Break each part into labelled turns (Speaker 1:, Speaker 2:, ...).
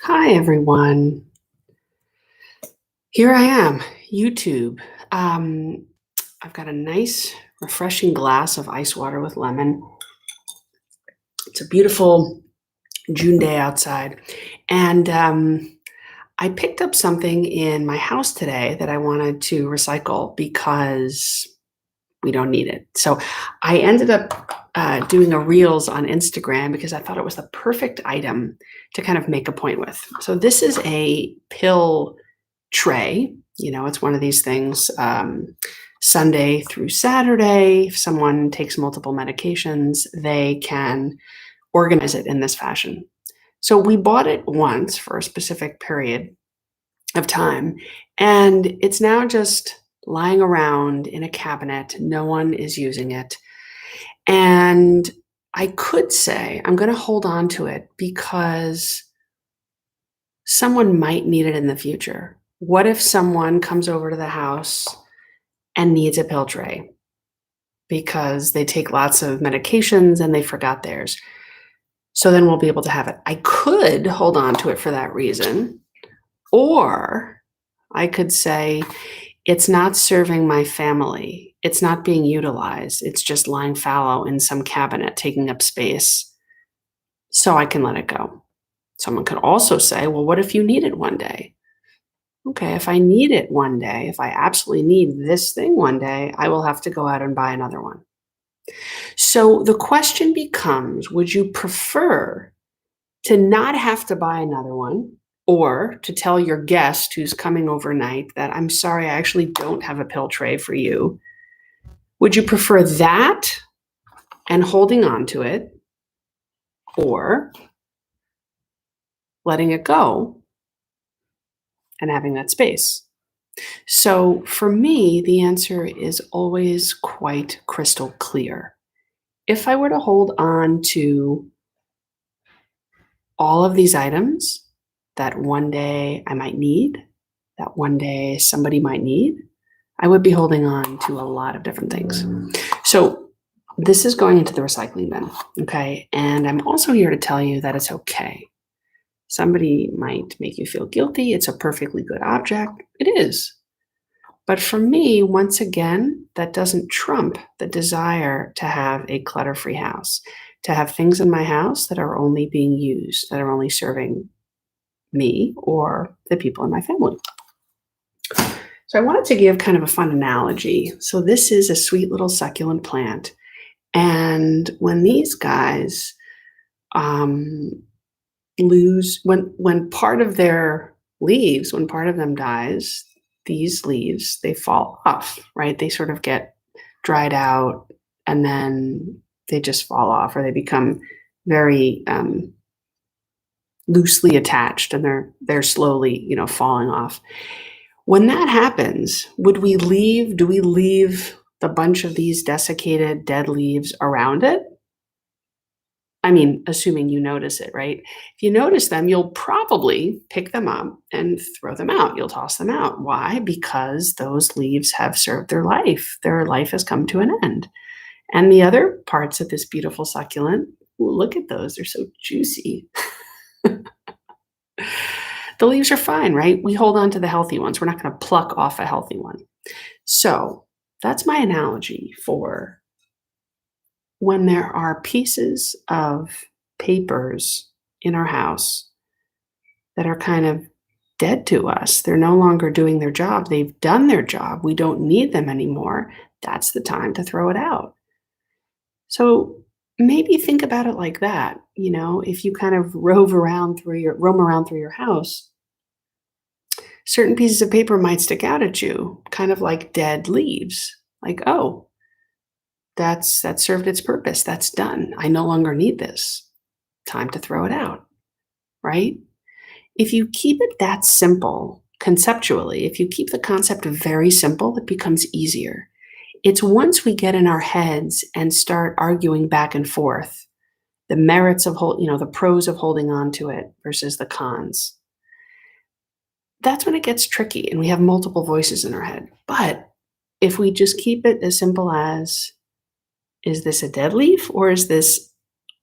Speaker 1: Hi, everyone. Here I am, YouTube. Um, I've got a nice, refreshing glass of ice water with lemon. It's a beautiful June day outside. And I picked up something in my house today that I wanted to recycle because we don't need it. So I ended up doing a Reels on Instagram because I thought it was the perfect item to kind of make a point with. So this is a pill tray. It's one of these things, Sunday through Saturday. If someone takes multiple medications, they can organize it in this fashion. So we bought it once for a specific period of time, and it's now just lying around in a cabinet. No one is using it. And I could say I'm going to hold on to it because someone might need it in the future. What if someone comes over to the house and needs a pill tray because they take lots of medications and they forgot theirs? So then we'll be able to have it. I could hold on to it for that reason, or I could say it's not serving my family. It's not being utilized. It's just lying fallow in some cabinet, taking up space. So I can let it go. Someone could also say, well, what if you need it one day? Okay, if I need it one day, if I absolutely need this thing one day, I will have to go out and buy another one. So the question becomes, would you prefer to not have to buy another one, or to tell your guest who's coming overnight that I'm sorry, I actually don't have a pill tray for you? Would you prefer that and holding on to it, or letting it go and having that space? So for me, the answer is always quite crystal clear. If I were to hold on to all of these items that one day I might need, that one day somebody might need, I would be holding on to a lot of different things. So this is going into the recycling bin, okay? And I'm also here to tell you that it's okay. Somebody might make you feel guilty. It's a perfectly good object. It is. But for me, once again, that doesn't trump the desire to have a clutter-free house, to have things in my house that are only being used, that are only serving me or the people in my family. So I wanted to give kind of a fun analogy. So this is a sweet little succulent plant. And when these guys um, when part of their leaves, when part of them dies, these leaves, they fall off, right? They sort of get dried out and then they just fall off, or they become very loosely attached, and they're slowly, falling off. When that happens, do we leave the bunch of these desiccated dead leaves around it? I mean, assuming you notice it, right? If you notice them, you'll probably pick them up and throw them out. You'll toss them out. Why? Because those leaves have served their life. Their life has come to an end. And the other parts of this beautiful succulent, ooh, look at those. They're so juicy. The leaves are fine, right? We hold on to the healthy ones. We're not going to pluck off a healthy one. So that's my analogy for when there are pieces of papers in our house that are kind of dead to us. They're no longer doing their job. They've done their job. We don't need them anymore. That's the time to throw it out. So maybe think about it like that. If you kind of roam around through your house, certain pieces of paper might stick out at you, kind of like dead leaves. Like, oh, that served its purpose. That's done. I no longer need this. Time to throw it out, right? If you keep it that simple conceptually, if you keep the concept very simple, it becomes easier. It's once we get in our heads and start arguing back and forth, the merits of the pros of holding on to it versus the cons. That's when it gets tricky and we have multiple voices in our head. But if we just keep it as simple as, is this a dead leaf or is this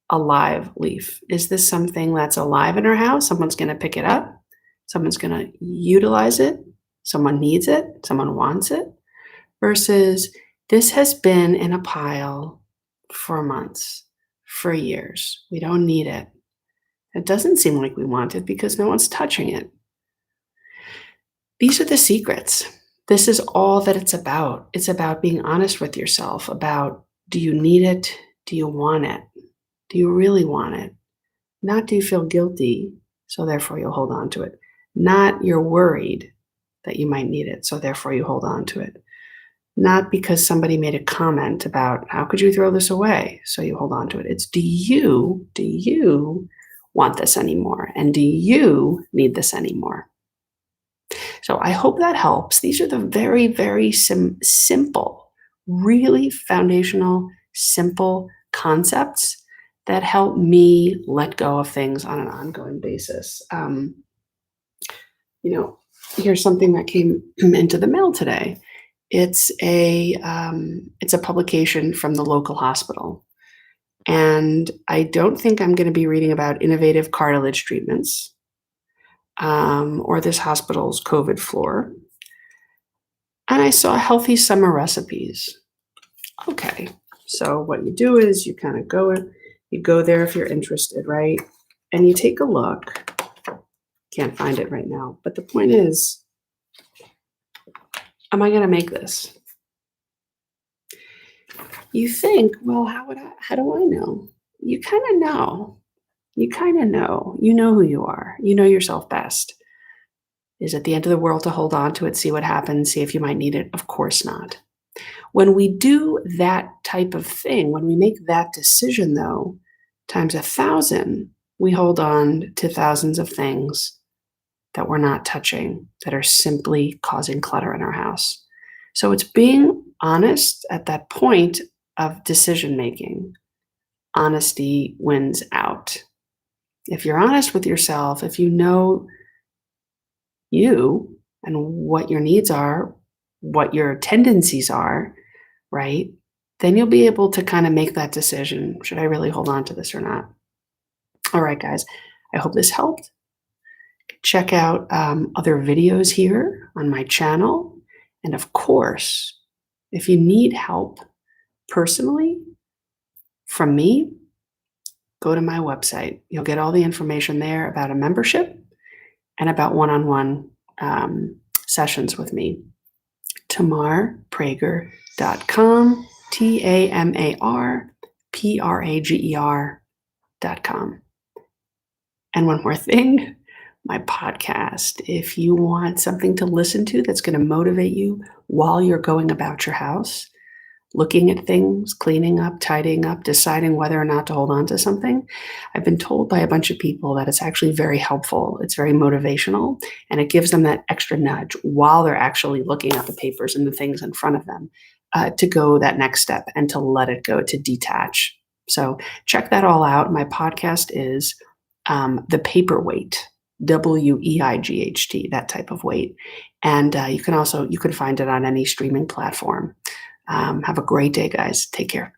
Speaker 1: a live leaf? Is this something that's alive in our house? Someone's going to pick it up. Someone's going to utilize it. Someone needs it. Someone wants it. Versus this has been in a pile for months, for years. We don't need it. It doesn't seem like we want it because no one's touching it. These are the secrets. This is all that it's about. It's about being honest with yourself about, do you need it? Do you want it? Do you really want it? Not do you feel guilty, so therefore you'll hold on to it. Not you're worried that you might need it, so therefore you hold on to it. Not because somebody made a comment about, how could you throw this away, so you hold on to it. It's, do you want this anymore? And do you need this anymore? So I hope that helps. These are the very, very simple, really foundational, simple concepts that help me let go of things on an ongoing basis. Here's something that came into the mail today. It's a publication from the local hospital. And I don't think I'm going to be reading about innovative cartilage treatments or this hospital's COVID floor. And I saw healthy summer recipes. Okay, so what you do is you kind of go there if you're interested, right? And you take a look. Can't find it right now. But the point is, am I going to make this? You think, well, how do I know? You kind of know. You kind of know. You know who you are. You know yourself best. Is it the end of the world to hold on to it, see what happens, see if you might need it? Of course not. When we do that type of thing, when we make that decision, though, times 1,000, we hold on to thousands of things that we're not touching, that are simply causing clutter in our house. So it's being honest at that point of decision making. Honesty wins out. If you're honest with yourself, if you know you and what your needs are, what your tendencies are, right? Then you'll be able to kind of make that decision. Should I really hold on to this or not? All right, guys, I hope this helped. Check out other videos here on my channel. And of course, if you need help personally from me, go to my website. You'll get all the information there about a membership and about one-on-one sessions with me. TamarPrager.com, TamarPrager.com. And one more thing, my podcast. If you want something to listen to that's going to motivate you while you're going about your house, looking at things, cleaning up, tidying up, deciding whether or not to hold on to something, I've been told by a bunch of people that it's actually very helpful. It's very motivational, and it gives them that extra nudge while they're actually looking at the papers and the things in front of them to go that next step and to let it go, to detach. So check that all out. My podcast is The Paperweight, WEIGHT, that type of weight. And you can find it on any streaming platform. Have a great day, guys. Take care.